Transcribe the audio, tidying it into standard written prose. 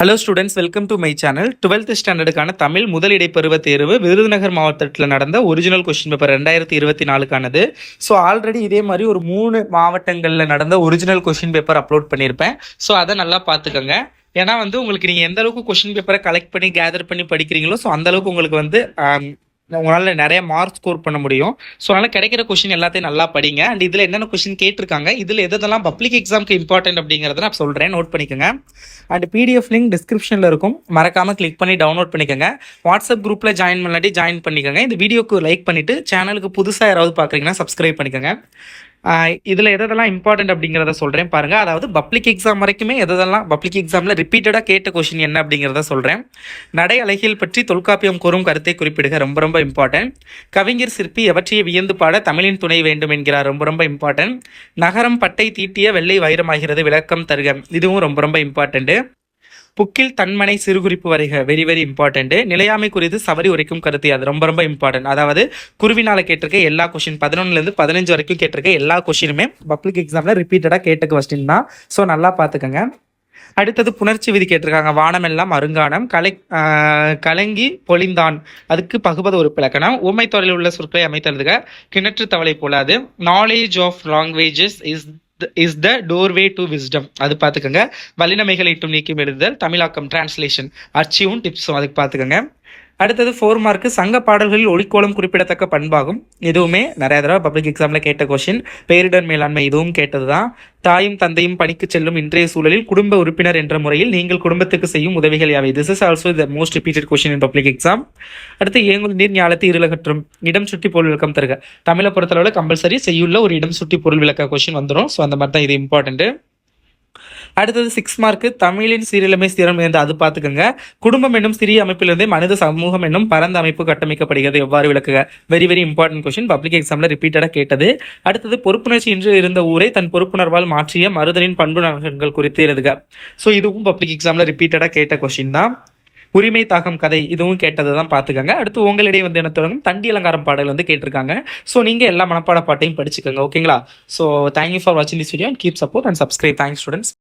Hello students, welcome to my channel. 12th ஸ்டாண்டர்டுக்கான தமிழ் முதலிடை பருவ தேர்வு விருதுநகர் மாவட்டத்தில் நடந்த ஒரிஜினல் கொஸ்டின் பேப்பர் 2024க்கானது. ஸோ ஆல்ரெடி இதே மாதிரி ஒரு 3 மாவட்டங்களில் நடந்த ஒரிஜினல் கொஸ்டின் பேப்பர் அப்லோட் பண்ணியிருப்பேன். ஸோ அதை நல்லா பார்த்துக்கோங்க. ஏன்னா உங்களுக்கு நீங்கள் எந்த அளவுக்கு கொஸ்டின் பேப்பரை கலெக்ட் பண்ணி கேதர் பண்ணி படிக்கிறீங்களோ ஸோ அந்த அளவுக்கு உங்களுக்கு உங்களால் நிறைய மார்க் ஸ்கோர் பண்ண முடியும். ஸோ அதனால் கிடைக்கிற கொஸ்டின் எல்லாத்தையும் நல்லா படிங்க. அண்ட் இதில் என்னென்ன கொஸ்டின் கேட்டிருக்காங்க, இதில் எதெல்லாம் பப்ளிக் எக்ஸாமுக்கு இம்பார்ட்டன்ட் அப்படிங்கிறத நான் சொல்கிறேன், நோட் பண்ணிக்கோங்க. அண்ட் பிடிஎஃப் லிங்க் டிஸ்கிரிப்ஷனில் இருக்கும், மறக்காமல் கிளிக் பண்ணி டவுன்லோட் பண்ணிக்கோங்க. வாட்ஸ்அப் குரூப்பில் ஜாயின் பண்ணாட்டி ஜாயின் பண்ணிக்கோங்க. இந்த வீடியோக்கு லைக் பண்ணிவிட்டு சேனலுக்கு புதுசாக யாராவது பார்க்குறீங்கன்னா சப்ஸ்கிரைப் பண்ணிக்கோங்க. இதில் எதெல்லாம் இம்பார்ட்டன்ட் அப்படிங்கிறத சொல்கிறேன் பாருங்கள். அதாவது பப்ளிக் எக்ஸாம் வரைக்குமே எதெல்லாம் பப்ளிக் எக்ஸாமில் ரிப்பீட்டடாக கேட்ட கொஷின் என்ன அப்படிங்கிறத சொல்கிறேன். நடை அழகியல் பற்றி தொல்காப்பியம் கூறும் கருத்தை குறிப்பிடுக, ரொம்ப ரொம்ப இம்பார்ட்டன்ட். கவிஞர் சிற்பி எவற்றைய வியந்து பாட தமிழின் துணை வேண்டும் என்கிறார், ரொம்ப ரொம்ப இம்பார்ட்டன்ட். நகரம் பட்டை தீட்டிய வெள்ளை வைரமாகிறது, விளக்கம் தருக, இதுவும் ரொம்ப ரொம்ப இம்பார்ட்டன்ட்டு. புக்கில் தன்மனை சிறுகுறிப்பு வரைக, வெரி வெரி இம்பார்ட்டன்ட். நிலையாமை குறித்து சவரி உரைக்கும் கருத்து, அது ரொம்ப ரொம்ப இம்பார்ட்டன்ட். அதாவது குருவினால கேட்டிருக்க எல்லா கொஸ்டின் 11லேருந்து 15 வரைக்கும் கேட்டிருக்க எல்லா கொஸ்டினுமே பப்ளிக் எக்ஸாமில் ரிப்பீட்டடாக கேட்ட கொஸ்டின் தான். ஸோ நல்லா பார்த்துக்கோங்க. அடுத்தது புணர்ச்சி விதி கேட்டிருக்காங்க. வானமெல்லாம் அருங்கானம், கலங்கி பொழிந்தான், அதுக்கு பகுபத ஒரு இலக்கணம். ஊமைத்தொடரில் உள்ள சொற்களை அமைத்தெழுதுக, கிணற்று தவளை போலாது. Knowledge of languages is the doorway to wisdom, அது பார்த்துக்கோங்க. வல்லினமைகளை இட்டும் நீக்கி எழுதுதல், தமிழாக்கம் டிரான்ஸ்லேஷன், அர்ச்சியும் டிப்ஸும், அதுக்கு பார்த்துக்கோங்க. அடுத்தது 4 மார்க்கு சங்க பாடல்களில் ஒளிக்கோலம் குறிப்பிடத்தக்க பண்பாகும், இதுவுமே நிறைய தடவை பப்ளிக் எக்ஸாமில் கேட்ட கொஸ்டின். பேரிடர் மேலாண்மை, இதுவும் கேட்டது தான். தாயும் தந்தையும் பணிக்கு செல்லும் இன்றைய சூழலில் குடும்ப உறுப்பினர் என்ற முறையில் நீங்கள் குடும்பத்துக்கு செய்யும் உதவிகள் யாவை, this is also the most repeated question in public exam. அடுத்து ஏங்குல் நீர் ஞாலத்து இருளகற்றும், இடம் சுட்டி பொருள் விளக்கம் தருக, தமிழை பொறுத்தளவில் கம்பல்சரி செய்யுள்ள ஒரு இடம் சுட்டி பொருள் விளக்க கொஸ்டின் வந்துடும். ஸோ அந்த மாதிரி தான் இது இம்பார்ட்டன்ட்டு. அடுத்தது 6 மார்க்கு தமிழின் சீரழிமை சீரம் இருந்து, அது பார்த்துக்கோங்க. குடும்பம் என்னும் சிறிய அமைப்பிலிருந்தே மனித சமூகம் என்னும் பரந்த அமைப்பு கட்டமைக்கப்படுகிறது, எவ்வாறு விளக்குக, very very important question, public எக்ஸாமில் ரிப்பீட்டடாக கேட்டது. அடுத்தது பொறுப்புணர்ச்சி இன்று இருந்த ஊரை தன் பொறுப்புணர்வால் மாற்றிய மருதனின் பண்பு நலன்கள் குறித்து எழுதுக. ஸோ இதுவும் பப்ளிக் எக்ஸாமில் ரிப்பீட்டடாக கேட்ட கொஸ்டின் தான். உரிமை தாகம் கதை, இதுவும் கேட்டதை தான் பார்த்துக்கோங்க. அடுத்து உங்களிடையே என்ன தொடங்கும் தண்டி அலங்காரம் பாடல் கேட்டிருக்காங்க. ஸோ நீங்கள் எல்லா மனப்பாட பாட்டையும் படிச்சுக்கோங்க, ஓகேங்களா? ஸோ தேங்க்யூ ஃபார் வாட்சிங் this video and keep support and subscribe. Thanks students.